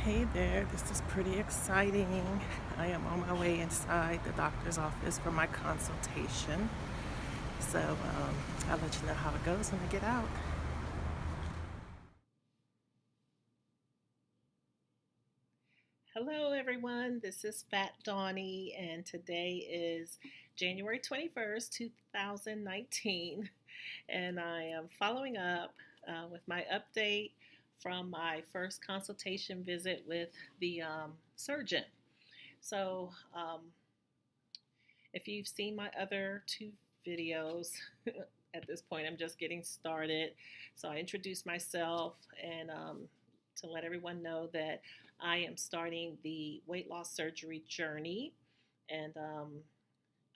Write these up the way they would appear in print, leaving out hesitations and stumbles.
Hey there, this is pretty exciting. I am on my way inside the doctor's office for my consultation. So I'll let you know how it goes when I get out. Hello, everyone. This is Fat Donnie, and today is January 21st, 2019. And I am following up with my update from my first consultation visit with the surgeon. So, if you've seen my other two videos, at this point I'm just getting started. So I introduced myself and to let everyone know that I am starting the weight loss surgery journey. And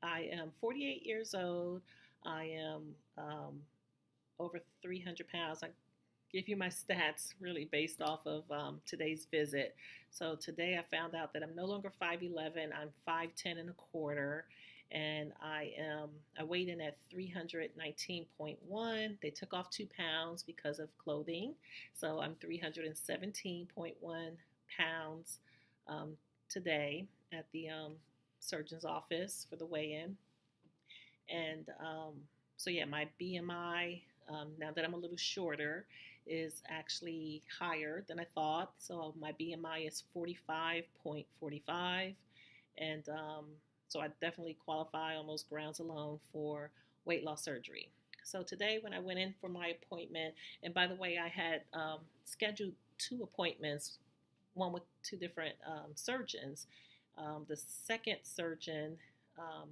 I am 48 years old. I am over 300 pounds. I give you my stats really based off of today's visit. So today I found out that I'm no longer 5'11, I'm 5'10 and a quarter. And I weighed in at 319.1. They took off 2 pounds because of clothing. So I'm 317.1 pounds um, today at the surgeon's office for the weigh in. And so, yeah, my BMI, now that I'm a little shorter, is actually higher than I thought. So, my BMI is 45.45. And so, I definitely qualify on those grounds alone for weight loss surgery. So, today, when I went in for my appointment, and by the way, I had scheduled two appointments, one with two different surgeons. The second surgeon, um,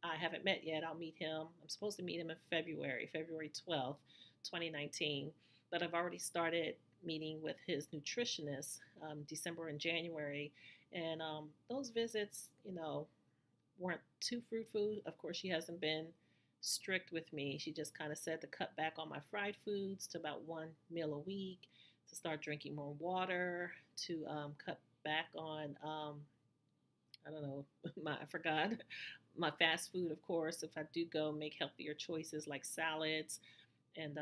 I haven't met yet. I'll meet him. I'm supposed to meet him in February 12th, 2019. But I've already started meeting with his nutritionist December and January. And those visits, weren't too fruitful. Of course, she hasn't been strict with me. She just kind of said to cut back on my fried foods to about one meal a week, to start drinking more water, to cut back on I don't know, I forgot my fast food, of course. If I do go, make healthier choices like salads, and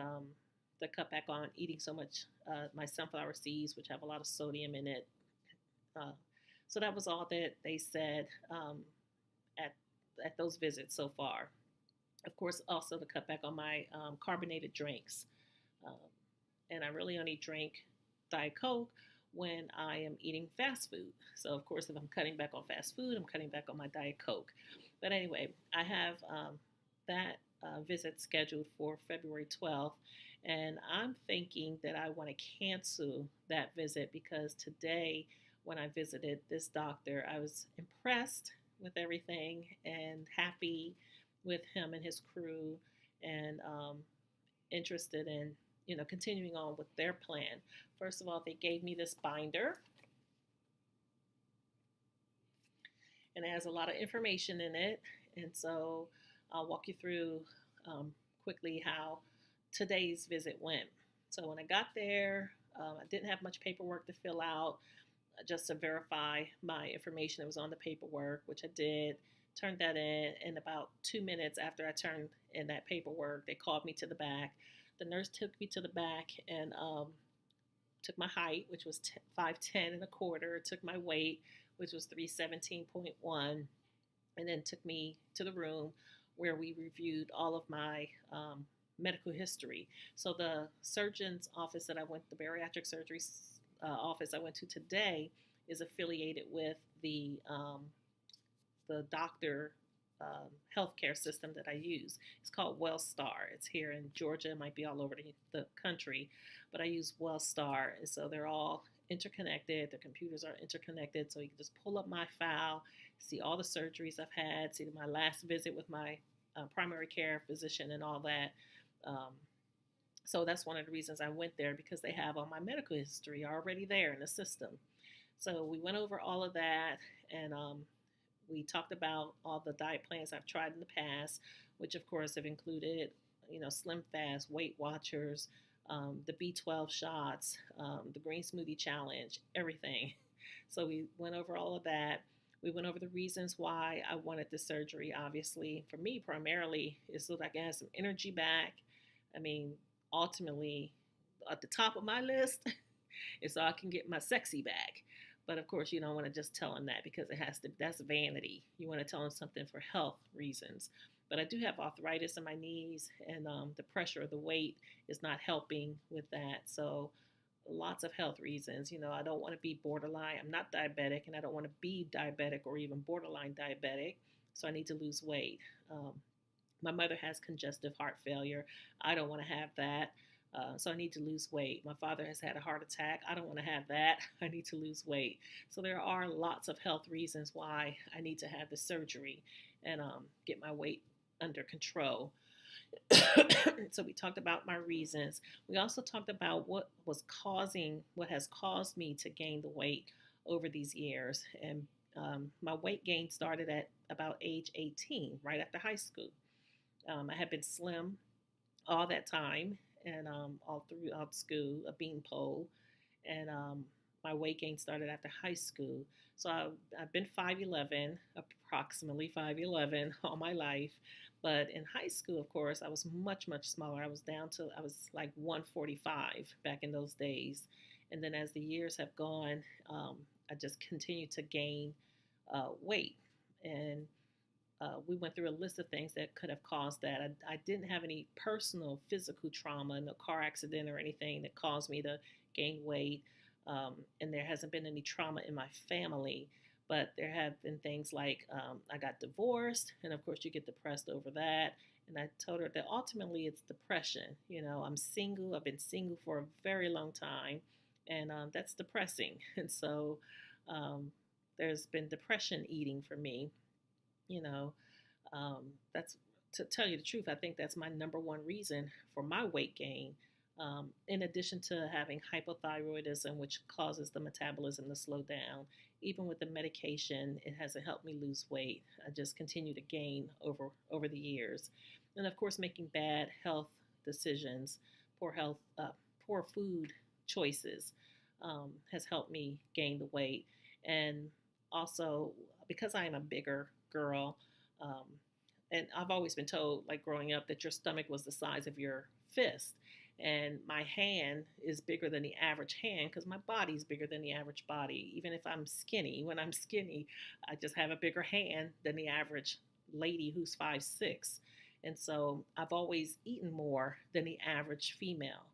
to cut back on eating so much my sunflower seeds, which have a lot of sodium in it. Uh, so that was all that they said at those visits so far. Of course, also to cut back on my carbonated drinks. Um, and I really only drink Diet Coke when I am eating fast food. So, of course, if I'm cutting back on fast food, I'm cutting back on my Diet Coke. But anyway, I have that visit scheduled for February 12th. And I'm thinking that I want to cancel that visit because today, when I visited this doctor, I was impressed with everything and happy with him and his crew, and interested in continuing on with their plan. First of all, they gave me this binder, and it has a lot of information in it. And so I'll walk you through quickly how today's visit went. So when I got there, I didn't have much paperwork to fill out, just to verify my information that was on the paperwork, which I did. Turned that in. And about 2 minutes after I turned in that paperwork, they called me to the back. The nurse took me to the back and took my height, which was 5'10 and a quarter, took my weight, which was 317.1, and then took me to the room where we reviewed all of my medical history. So the surgeon's office that I went, the bariatric surgery office I went to today, is affiliated with the doctor healthcare system that I use. It's called WellStar. It's here in Georgia. It might be all over the country, but I use WellStar. And so they're all interconnected. The computers are interconnected. So you can just pull up my file, see all the surgeries I've had, see my last visit with my primary care physician and all that. Um, so that's one of the reasons I went there, because they have all my medical history already there in the system. So we went over all of that, and we talked about all the diet plans I've tried in the past, which of course have included, Slim Fast, Weight Watchers, the B12 shots, the Green Smoothie Challenge, everything. So we went over all of that. We went over the reasons why I wanted the surgery. Obviously, for me, primarily, is so that I can have some energy back. I mean, ultimately, at the top of my list it's so I can get my sexy back. But of course, you don't want to just tell them that because it has to, that's vanity. You want to tell them something for health reasons. But I do have arthritis in my knees, and the pressure of the weight is not helping with that. So lots of health reasons. I don't want to be borderline. I'm not diabetic, and I don't want to be diabetic or even borderline diabetic. So I need to lose weight. My mother has congestive heart failure. I don't want to have that. So I need to lose weight. My father has had a heart attack. I don't want to have that. I need to lose weight. So there are lots of health reasons why I need to have the surgery and get my weight under control. So we talked about my reasons. We also talked about what has caused me to gain the weight over these years. And my weight gain started at about age 18, right after high school. I had been slim all that time, and all throughout school, a beanpole. And my weight gain started after high school. So I've been 5'11", approximately 5'11", all my life. But in high school, of course, I was much, much smaller. I was like 145 back in those days. And then as the years have gone, I just continued to gain weight. And we went through a list of things that could have caused that. I didn't have any personal physical trauma, no car accident or anything that caused me to gain weight. And there hasn't been any trauma in my family. But there have been things like I got divorced, and of course you get depressed over that. And I told her that ultimately it's depression. I'm single. I've been single for a very long time, and that's depressing. And so there's been depression eating for me. That's, to tell you the truth, I think that's my number one reason for my weight gain. In addition to having hypothyroidism, which causes the metabolism to slow down, even with the medication, it hasn't helped me lose weight. I just continue to gain over the years, and of course, making bad health decisions, poor food choices, has helped me gain the weight. And also, because I am a bigger girl, um, and I've always been told, like growing up, that your stomach was the size of your fist. And my hand is bigger than the average hand because my body's bigger than the average body. Even if I'm skinny, when I'm skinny, I just have a bigger hand than the average lady who's 5'6". And so I've always eaten more than the average female.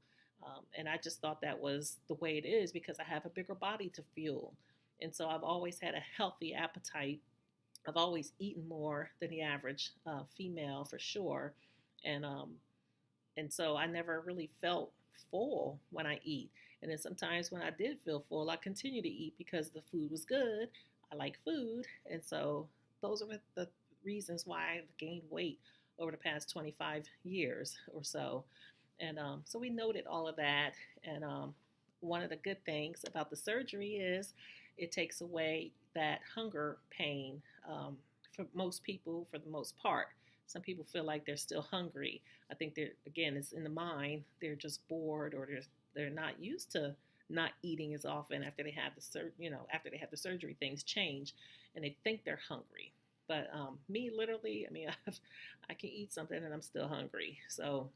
And I just thought that was the way it is because I have a bigger body to fuel. And so I've always had a healthy appetite. I've always eaten more than the average female for sure. And and so I never really felt full when I eat. And then sometimes when I did feel full, I continue to eat because the food was good. I like food. And so those are the reasons why I've gained weight over the past 25 years or so. And so we noted all of that. And one of the good things about the surgery is it takes away that hunger pain for most people, for the most part. Some people feel like they're still hungry. I think again, it's in the mind. They're just bored, or they're not used to not eating as often after they have after they have the surgery. Things change, and they think they're hungry. But me, literally, I mean, I can eat something and I'm still hungry. So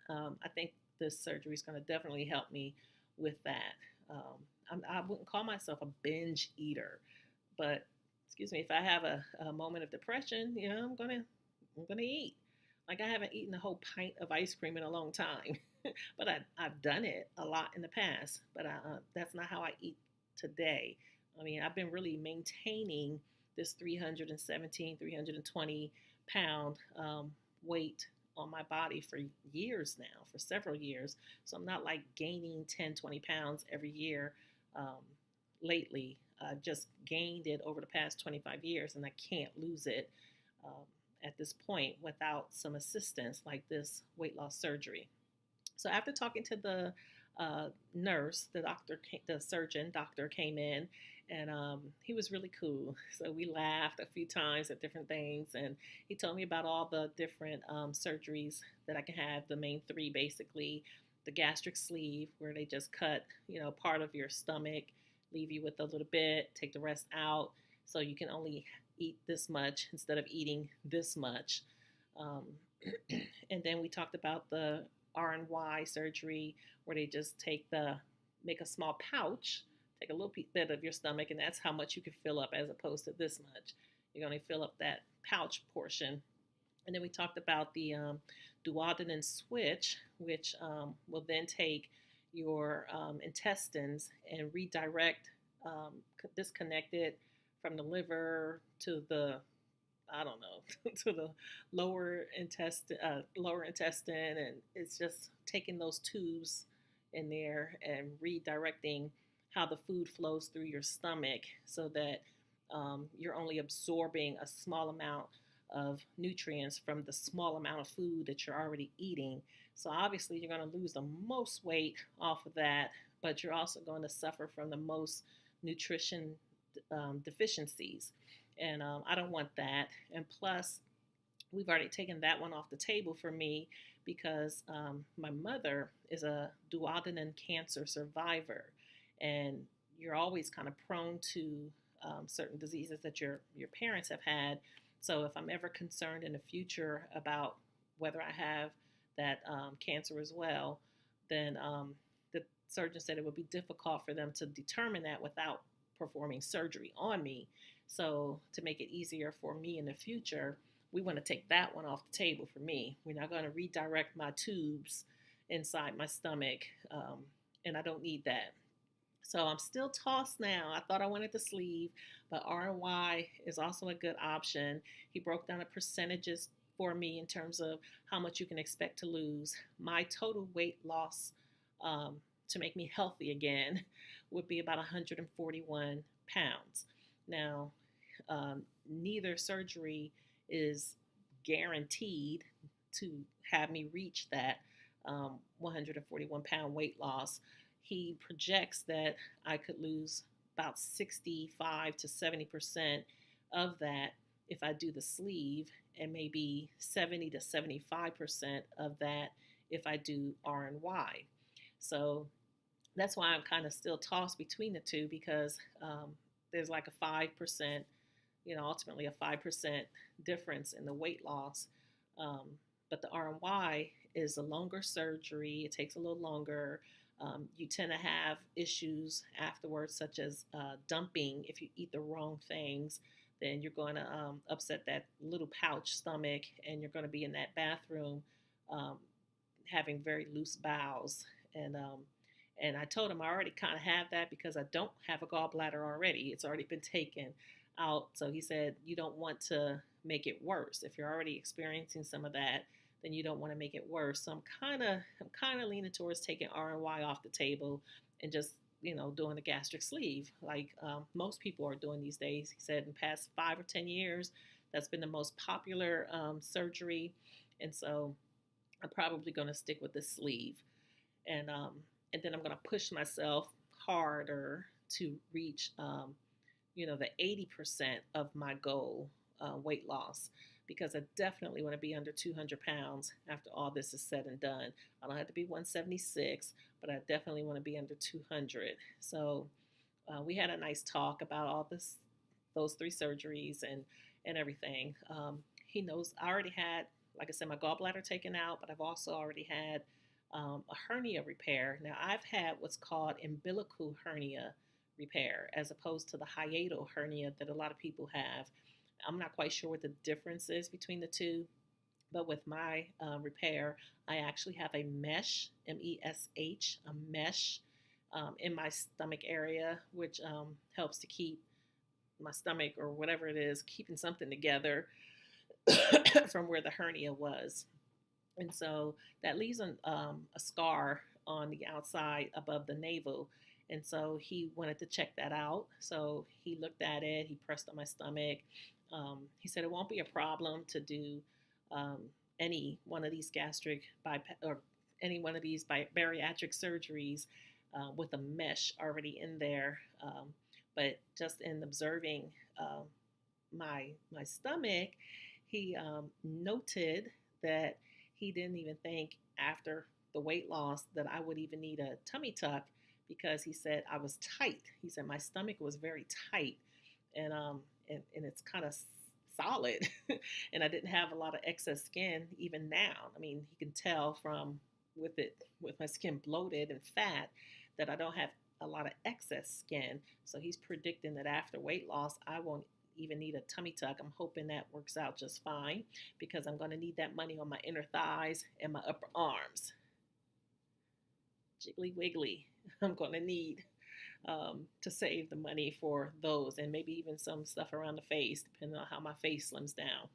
I think this surgery is going to definitely help me with that. I wouldn't call myself a binge eater, but excuse me, if I have a moment of depression, I'm gonna eat. Like I haven't eaten a whole pint of ice cream in a long time, but I've done it a lot in the past. But that's not how I eat today. I mean, I've been really maintaining this 317, 320 pound weight on my body for years now, for several years. So I'm not like gaining 10, 20 pounds every year lately. I've just gained it over the past 25 years, and I can't lose it at this point without some assistance like this weight loss surgery. So after talking to the nurse, the surgeon doctor came in, and he was really cool. So we laughed a few times at different things, and he told me about all the different surgeries that I can have. The main three, basically, the gastric sleeve, where they just cut, part of your stomach, leave you with a little bit, take the rest out, so you can only eat this much instead of eating this much. And then we talked about the R&Y surgery, where they just take the make a small pouch, take a little bit of your stomach, and that's how much you can fill up as opposed to this much. You're going to fill up that pouch portion. And then we talked about the duodenine switch, which will then take your intestines and redirect, disconnect it from the liver to the, I don't know, to the lower intestine, and it's just taking those tubes in there and redirecting how the food flows through your stomach so that you're only absorbing a small amount of nutrients from the small amount of food that you're already eating. So obviously you're going to lose the most weight off of that, but you're also going to suffer from the most nutrition deficiencies. And I don't want that. And plus, we've already taken that one off the table for me because my mother is a duodenine cancer survivor, and you're always kind of prone to certain diseases that your parents have had. So if I'm ever concerned in the future about whether I have that cancer as well, then the surgeon said it would be difficult for them to determine that without performing surgery on me. So to make it easier for me in the future, we want to take that one off the table for me. We're not going to redirect my tubes inside my stomach, and I don't need that. So I'm still tossed now. I thought I wanted the sleeve, but RNY is also a good option. He broke down the percentages for me in terms of how much you can expect to lose. My total weight loss to make me healthy again would be about 141 pounds. Now, neither surgery is guaranteed to have me reach that 141 pound weight loss. He projects that I could lose about 65 to 70% of that if I do the sleeve, and maybe 70 to 75% of that if I do RNY. So that's why I'm kind of still tossed between the two, because there's like a 5%, ultimately a 5% difference in the weight loss. But the RNY is a longer surgery. It takes a little longer. You tend to have issues afterwards, such as dumping. If you eat the wrong things, then you're going to upset that little pouch stomach, and you're going to be in that bathroom having very loose bowels. And I told him I already kind of have that because I don't have a gallbladder already. It's already been taken out. So he said, you don't want to make it worse. If you're already experiencing some of that, then you don't want to make it worse. So I'm kind of leaning towards taking RNY off the table and just, doing the gastric sleeve like most people are doing these days. He said in the past 5 or 10 years, that's been the most popular surgery. And so I'm probably going to stick with the sleeve. And then I'm going to push myself harder to reach, the 80% of my goal weight loss, because I definitely want to be under 200 pounds after all this is said and done. I don't have to be 176, but I definitely want to be under 200. So we had a nice talk about all those 3 surgeries and everything. He knows I already had, like I said, my gallbladder taken out, but I've also already had a hernia repair. Now, I've had what's called umbilical hernia repair as opposed to the hiatal hernia that a lot of people have. I'm not quite sure what the difference is between the two, but with my repair, I actually have a mesh, M-E-S-H, a mesh in my stomach area, which helps to keep my stomach, or whatever it is, keeping something together from where the hernia was. And so that leaves a scar on the outside above the navel. And so he wanted to check that out. So he looked at it, he pressed on my stomach. He said it won't be a problem to do any one of these gastric or any one of these bariatric surgeries with a mesh already in there. But just in observing my stomach, he noted that he didn't even think after the weight loss that I would even need a tummy tuck, because he said I was tight. He said my stomach was very tight, and it's kind of solid, and I didn't have a lot of excess skin even now. I mean, he can tell with my skin bloated and fat that I don't have a lot of excess skin. So he's predicting that after weight loss, I won't even need a tummy tuck. I'm hoping that works out just fine because I'm going to need that money on my inner thighs and my upper arms. Jiggly wiggly. I'm going to need to save the money for those, and maybe even some stuff around the face, depending on how my face slims down.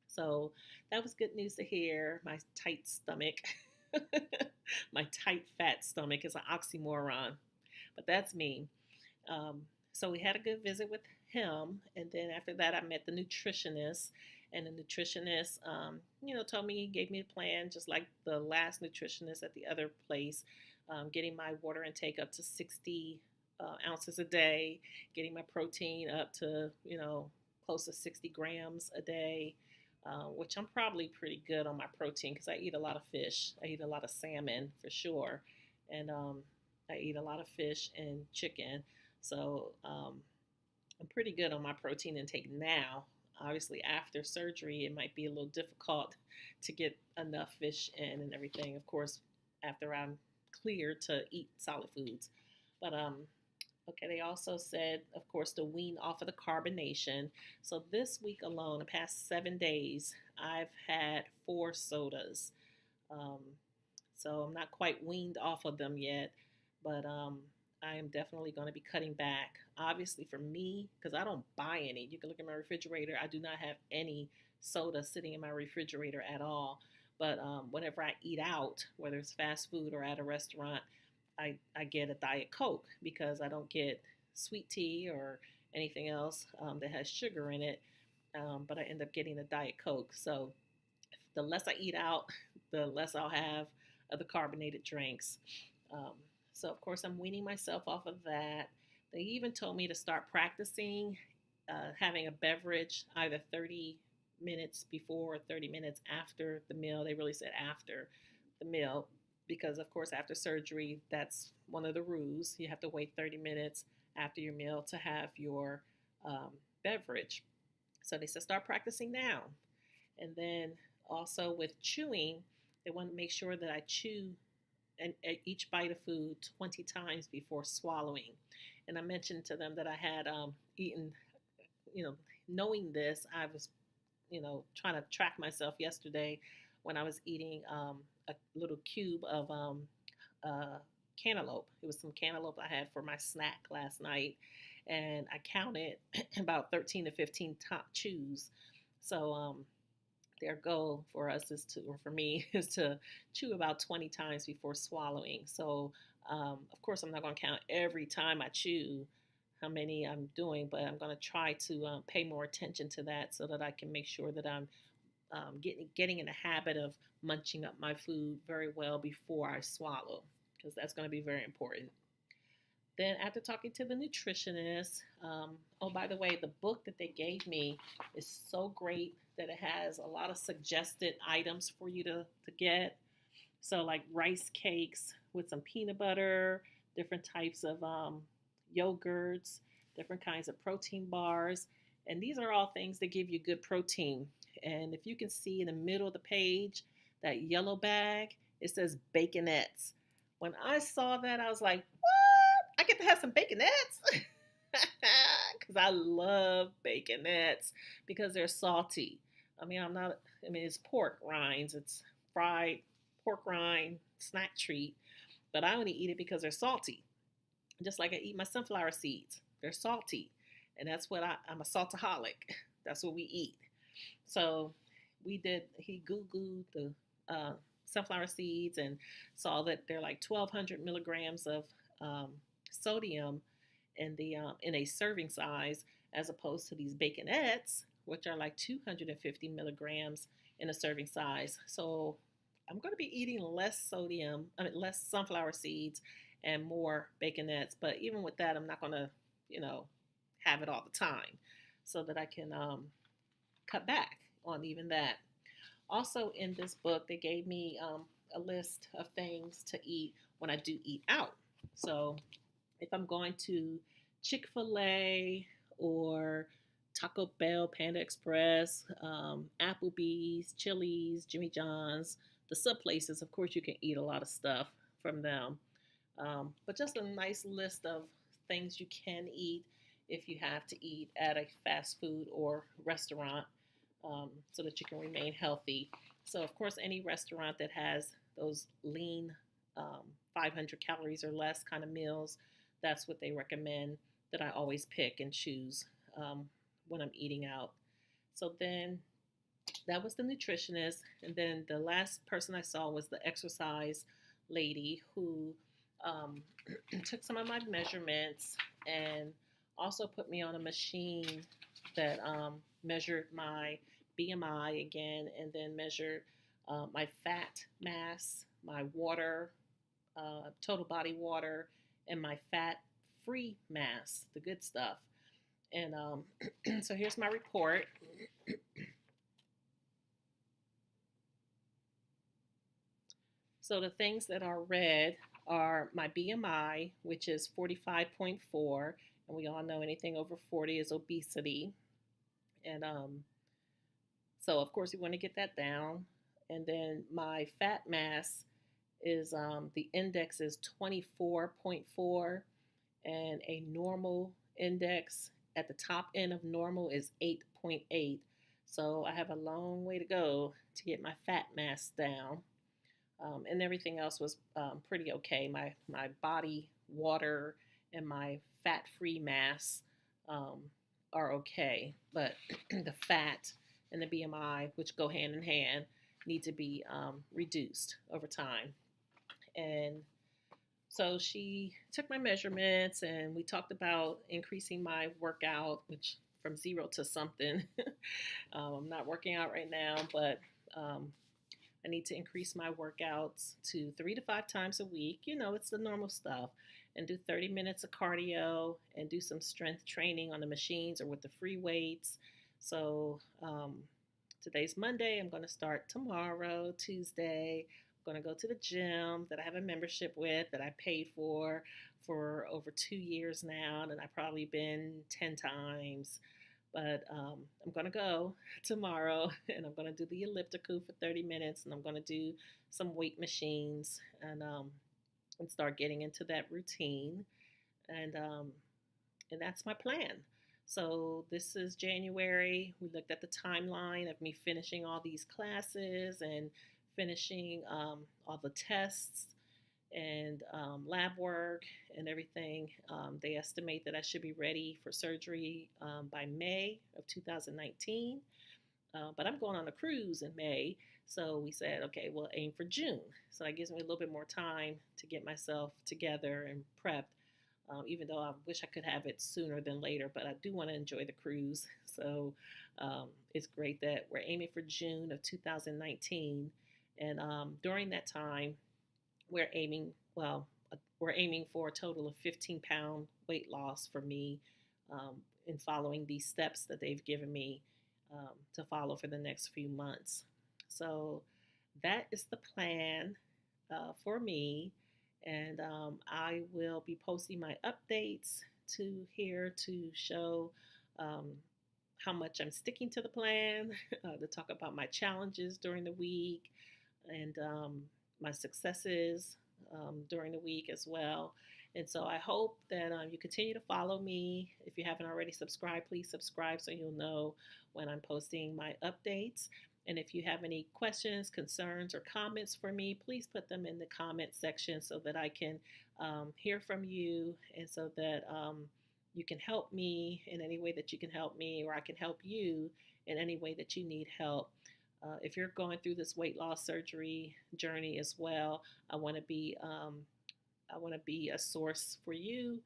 So that was good news to hear. My tight stomach, my tight fat stomach is an oxymoron, but that's me. So we had a good visit with him, and then after that, I met the nutritionist, and the nutritionist, told me, gave me a plan, just like the last nutritionist at the other place, getting my water intake up to 60 ounces a day, getting my protein up to, close to 60 grams a day, which I'm probably pretty good on my protein because I eat a lot of fish. I eat a lot of salmon for sure, and I eat a lot of fish and chicken. So I'm pretty good on my protein intake now. Obviously, after surgery, it might be a little difficult to get enough fish in and everything. Of course, after I'm cleared to eat solid foods. But okay, they also said, of course, to wean off of the carbonation. So this week alone, the past 7 days, I've had 4 sodas. Um, so I'm not quite weaned off of them yet, but I am definitely going to be cutting back. Obviously, for me, because I don't buy any. You can look at my refrigerator. I do not have any soda sitting in my refrigerator at all. But whenever I eat out, whether it's fast food or at a restaurant, I get a Diet Coke because I don't get sweet tea or anything else that has sugar in it. But I end up getting a Diet Coke. So the less I eat out, the less I'll have of the carbonated drinks. Um, so, of course, I'm weaning myself off of that. They even told me to start practicing having a beverage either 30 minutes before or 30 minutes after the meal. They really said after the meal because, of course, after surgery, that's one of the rules. You have to wait 30 minutes after your meal to have your beverage. So they said start practicing now. And then also with chewing, they want to make sure that I chew and each bite of food 20 times before swallowing. And I mentioned to them that I had eaten, knowing this, I was, trying to track myself yesterday when I was eating a little cube of cantaloupe. It was some cantaloupe I had for my snack last night. And I counted about 13 to 15 top chews. So their goal for us is to, or for me, is to chew about 20 times before swallowing. So, of course, I'm not going to count every time I chew how many I'm doing, but I'm going to try to pay more attention to that so that I can make sure that I'm getting in the habit of munching up my food very well before I swallow, because that's going to be very important. Then after talking to the nutritionist, oh, by the way, the book that they gave me is so great that it has a lot of suggested items for you to get. So like rice cakes with some peanut butter, different types of yogurts, different kinds of protein bars. And these are all things that give you good protein. And if you can see in the middle of the page, that yellow bag, it says baconettes. When I saw that, I was like, what? I get to have some baconettes? Because I love baconettes because they're salty. It's pork rinds. It's fried pork rind snack treat, but I only eat it because they're salty. Just like I eat my sunflower seeds. They're salty. And that's what I'm a saltaholic. That's what we eat. So he Googled the sunflower seeds and saw that they're like 1,200 milligrams of sodium in a serving size, as opposed to these baconettes, which are like 250 milligrams in a serving size. So I'm going to be eating less sunflower seeds and more baconettes. But even with that, I'm not going to, have it all the time, so that I can cut back on even that. Also in this book, they gave me a list of things to eat when I do eat out. So if I'm going to Chick-fil-A or Taco Bell, Panda Express, Applebee's, Chili's, Jimmy John's, the sub places, of course, you can eat a lot of stuff from them. But just a nice list of things you can eat if you have to eat at a fast food or restaurant, so that you can remain healthy. So, of course, any restaurant that has those lean, 500 calories or less kind of meals, that's what they recommend that I always pick and choose when I'm eating out. So then that was the nutritionist. And then the last person I saw was the exercise lady who um, took some of my measurements and also put me on a machine that measured my BMI again, and then measured my fat mass, my water, total body water, and my fat free mass, the good stuff. And so here's my report. So the things that are red are my BMI, which is 45.4, and we all know anything over 40 is obesity. And so of course we want to get that down. And then my fat mass is the index is 24.4, and a normal index at the top end of normal is 8.8. So I have a long way to go to get my fat mass down. And everything else was pretty okay. My body water and my fat free mass um, are okay, but the fat and the BMI, which go hand in hand, need to be reduced over time. And so she took my measurements and we talked about increasing my workout, which from zero to something. I'm not working out right now, but I need to increase my workouts to 3 to 5 times a week. You know, it's the normal stuff. And do 30 minutes of cardio and do some strength training on the machines or with the free weights. So today's Monday. I'm going to start tomorrow, Tuesday. I'm going to go to the gym that I have a membership with that I paid for over 2 years now. And I've probably been 10 times. But I'm going to go tomorrow and I'm going to do the elliptical for 30 minutes and I'm going to do some weight machines and start getting into that routine. And, um, and that's my plan. So this is January. We looked at the timeline of me finishing all these classes and finishing all the tests and lab work and everything. They estimate that I should be ready for surgery by May of 2019. But I'm going on a cruise in May. So we said, okay, we'll aim for June. So that gives me a little bit more time to get myself together and prepped. Even though I wish I could have it sooner than later, but I do want to enjoy the cruise. So it's great that we're aiming for June of 2019. And during that time, we're aiming, well, we're aiming for a total of 15-pound weight loss for me in following these steps that they've given me to follow for the next few months. So that is the plan for me. And I will be posting my updates to here to show how much I'm sticking to the plan, to talk about my challenges during the week and my successes during the week as well. And so I hope that you continue to follow me. If you haven't already subscribed, please subscribe so you'll know when I'm posting my updates. And if you have any questions, concerns, or comments for me, please put them in the comment section so that I can hear from you and so that you can help me in any way that you can help me, or I can help you in any way that you need help. If you're going through this weight loss surgery journey as well, I want to be a source for you,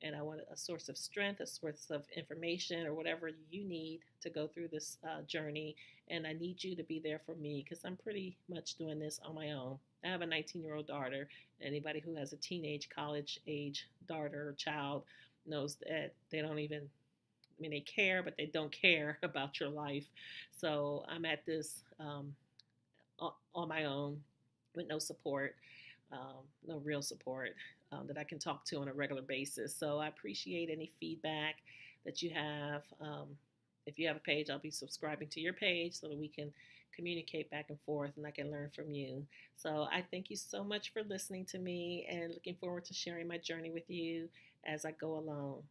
and I want a source of strength, a source of information, or whatever you need to go through this journey. And I need you to be there for me because I'm pretty much doing this on my own. I have a 19-year-old daughter. Anybody who has a teenage, college age daughter or child knows that they don't even, I mean, they care, but they don't care about your life. So I'm at this on my own with no support, no real support that I can talk to on a regular basis. So I appreciate any feedback that you have. If you have a page, I'll be subscribing to your page so that we can communicate back and forth and I can learn from you. So I thank you so much for listening to me and looking forward to sharing my journey with you as I go along.